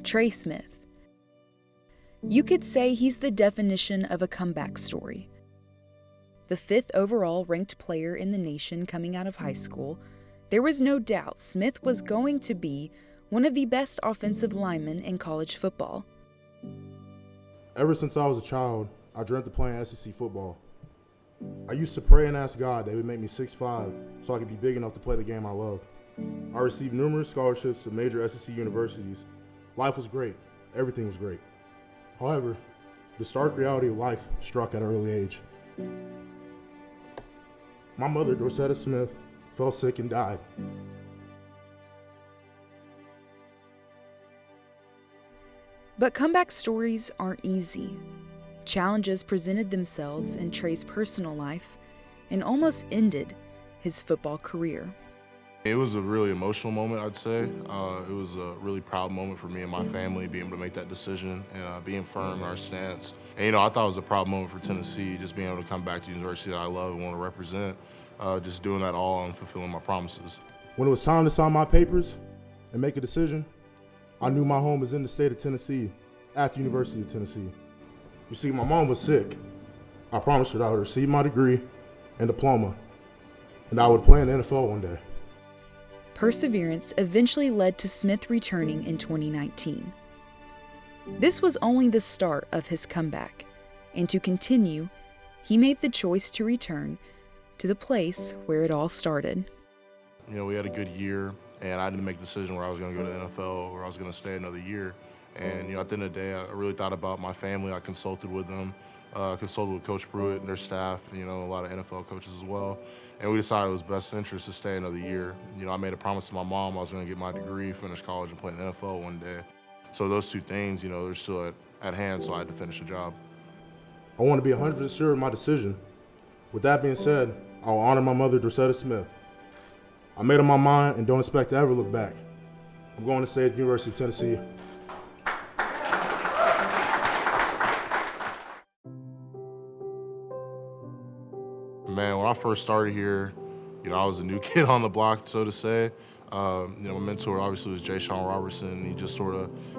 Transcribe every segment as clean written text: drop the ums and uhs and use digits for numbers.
Trey Smith. You could say he's the definition of a comeback story. The 5th overall ranked player in the nation coming out of high school, there was no doubt Smith was going to be one of the best offensive linemen in college football. Ever since I was a child, I dreamt of playing SEC football. I used to pray and ask God that He would make me 6'5", so I could be big enough to play the game I love. I received numerous scholarships to major SEC universities. Life was great. Everything was great. However, the stark reality of life struck at an early age. My mother, Dorcetta Smith, fell sick and died. But comeback stories aren't easy. Challenges presented themselves in Trey's personal life and almost ended his football career. It was a really emotional moment, I'd say. It was a really proud moment for me and my family, being able to make that decision and being firm in our stance. And, I thought it was a proud moment for Tennessee, just being able to come back to the university that I love and want to represent, just doing that all and fulfilling my promises. When it was time to sign my papers and make a decision, I knew my home was in the state of Tennessee, at the University of Tennessee. You see, my mom was sick. I promised her that I would receive my degree and diploma, and I would play in the NFL one day. Perseverance eventually led to Smith returning in 2019. This was only the start of his comeback, and to continue, he made the choice to return to the place where it all started. We had a good year, and I had to make a decision where I was going to go to the NFL or I was going to stay another year. And, at the end of the day, I really thought about my family. I consulted with them, consulted with Coach Pruitt and their staff, a lot of NFL coaches as well. And we decided it was best interest to stay another year. I made a promise to my mom I was going to get my degree, finish college, and play in the NFL one day. So those two things, they're still at hand, so I had to finish the job. I want to be 100% sure of my decision. With that being said, I will honor my mother, Dorcetta Smith. I made up my mind and don't expect to ever look back. I'm going to stay at the University of Tennessee. Man, when I first started here, I was a new kid on the block, so to say. My mentor obviously was Jay Sean Robertson. He just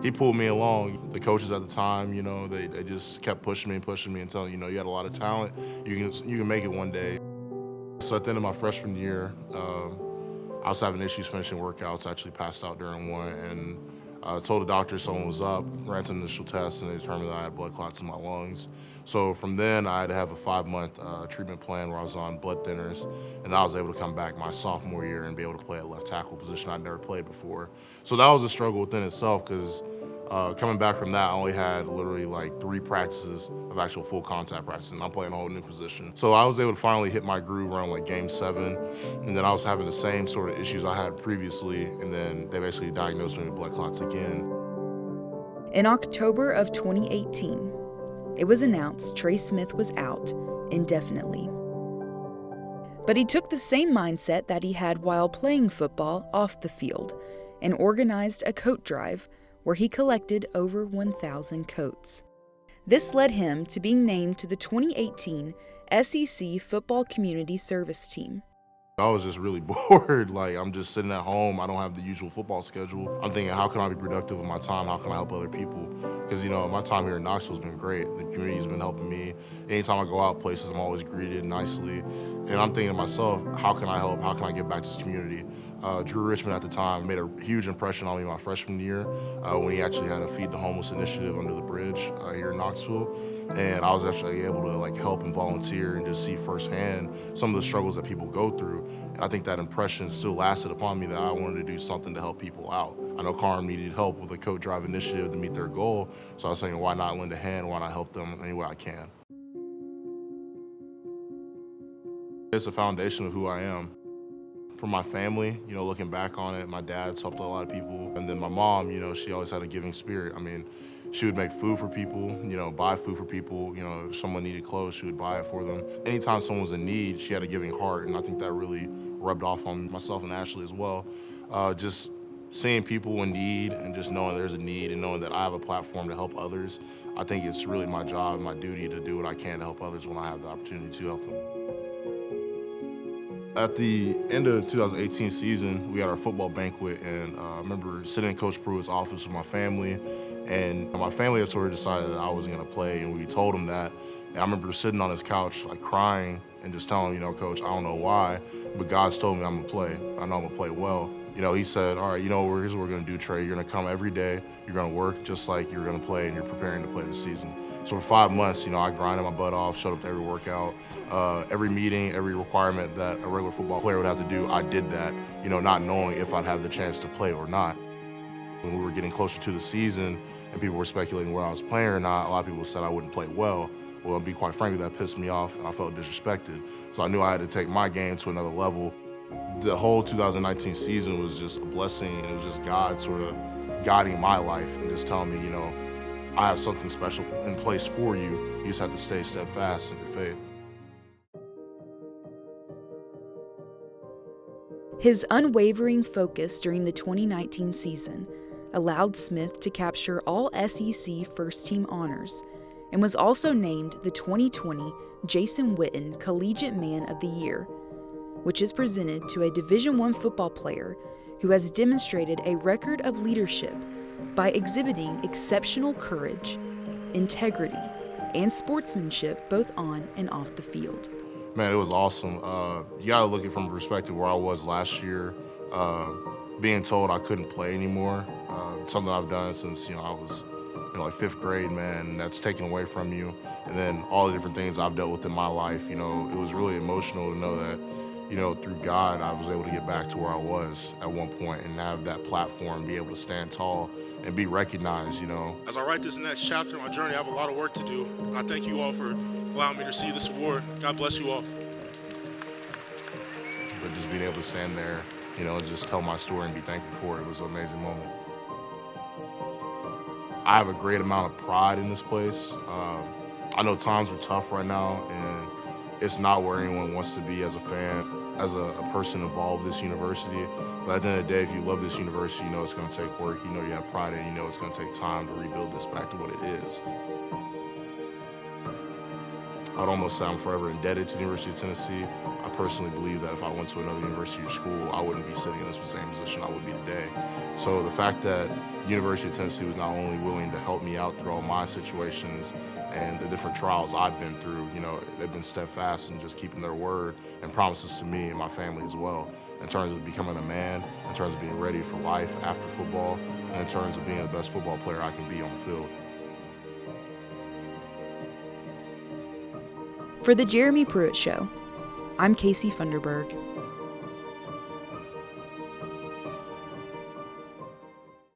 he pulled me along. The coaches at the time, they just kept pushing me and telling me, you had a lot of talent. You can make it one day. So at the end of my freshman year, I was having issues finishing workouts. I actually passed out during one and told the doctor someone was up, ran some initial tests, and they determined that I had blood clots in my lungs. So from then, I had to have a 5-month treatment plan where I was on blood thinners, and I was able to come back my sophomore year and be able to play at left tackle, position I'd never played before. So that was a struggle within itself because coming back from that, I only had literally like 3 practices of actual full contact practice, and I'm playing a whole new position. So I was able to finally hit my groove around like game 7, and then I was having the same sort of issues I had previously, and then they basically diagnosed me with blood clots again. In October of 2018, it was announced Trey Smith was out indefinitely. But he took the same mindset that he had while playing football off the field and organized a coat drive where he collected over 1,000 coats. This led him to being named to the 2018 SEC Football Community Service Team. I was just really bored. Like, I'm just sitting at home. I don't have the usual football schedule. I'm thinking, how can I be productive with my time? How can I help other people? Because, my time here in Knoxville has been great. The community's been helping me. Anytime I go out places, I'm always greeted nicely. And I'm thinking to myself, how can I help? How can I give back to this community? Drew Richmond at the time made a huge impression on me my freshman year when he actually had a Feed the Homeless initiative under the bridge here in Knoxville. And I was actually able to help and volunteer and just see firsthand some of the struggles that people go through. And I think that impression still lasted upon me that I wanted to do something to help people out. I know Carm needed help with a coat drive initiative to meet their goal. So I was saying, why not lend a hand? Why not help them any way I can? It's a foundation of who I am. For my family, looking back on it, my dad's helped a lot of people. And then my mom, she always had a giving spirit. I mean, she would make food for people, buy food for people. If someone needed clothes, she would buy it for them. Anytime someone was in need, she had a giving heart. And I think that really rubbed off on myself and Ashley as well. Just seeing people in need and just knowing there's a need and knowing that I have a platform to help others. I think it's really my job and my duty to do what I can to help others when I have the opportunity to help them. At the end of the 2018 season, we had our football banquet, and I remember sitting in Coach Pruitt's office with my family, and my family had sort of decided that I wasn't going to play, and we told him that. And I remember sitting on his couch, like crying, and just telling him, Coach, I don't know why, but God's told me I'm going to play. I know I'm going to play well. He said, all right, here's what we're going to do, Trey. You're going to come every day. You're going to work just like you're going to play, and you're preparing to play this season. So for 5 months, I grinded my butt off, showed up to every workout, every meeting, every requirement that a regular football player would have to do. I did that, not knowing if I'd have the chance to play or not. When we were getting closer to the season and people were speculating whether I was playing or not, a lot of people said I wouldn't play well. Well, to be quite frank, that pissed me off, and I felt disrespected. So I knew I had to take my game to another level. The whole 2019 season was just a blessing, and it was just God sort of guiding my life and just telling me, I have something special in place for you. You just have to stay steadfast in your faith. His unwavering focus during the 2019 season allowed Smith to capture all SEC first-team honors and was also named the 2020 Jason Witten Collegiate Man of the Year, which is presented to a Division I football player who has demonstrated a record of leadership by exhibiting exceptional courage, integrity, and sportsmanship both on and off the field. Man, it was awesome. You gotta look at it from a perspective where I was last year, being told I couldn't play anymore. Something I've done since I was like 5th grade, man, and that's taken away from you. And then all the different things I've dealt with in my life, it was really emotional to know that, through God, I was able to get back to where I was at one point and have that platform, be able to stand tall and be recognized, As I write this next chapter in my journey, I have a lot of work to do. And I thank you all for allowing me to receive this award. God bless you all. But just being able to stand there, and just tell my story and be thankful for it was an amazing moment. I have a great amount of pride in this place. I know times are tough right now, and it's not where anyone wants to be as a fan, as a person involved with this university. But at the end of the day, if you love this university, it's going to take work. You have pride in it. It's going to take time to rebuild this back to what it is. I'd almost say I'm forever indebted to the University of Tennessee. I personally believe that if I went to another university or school, I wouldn't be sitting in this same position I would be today. So the fact that University of Tennessee was not only willing to help me out through all my situations and the different trials I've been through, they've been steadfast in just keeping their word and promises to me and my family as well, in terms of becoming a man, in terms of being ready for life after football, and in terms of being the best football player I can be on the field. For The Jeremy Pruitt Show, I'm Casey Funderburg.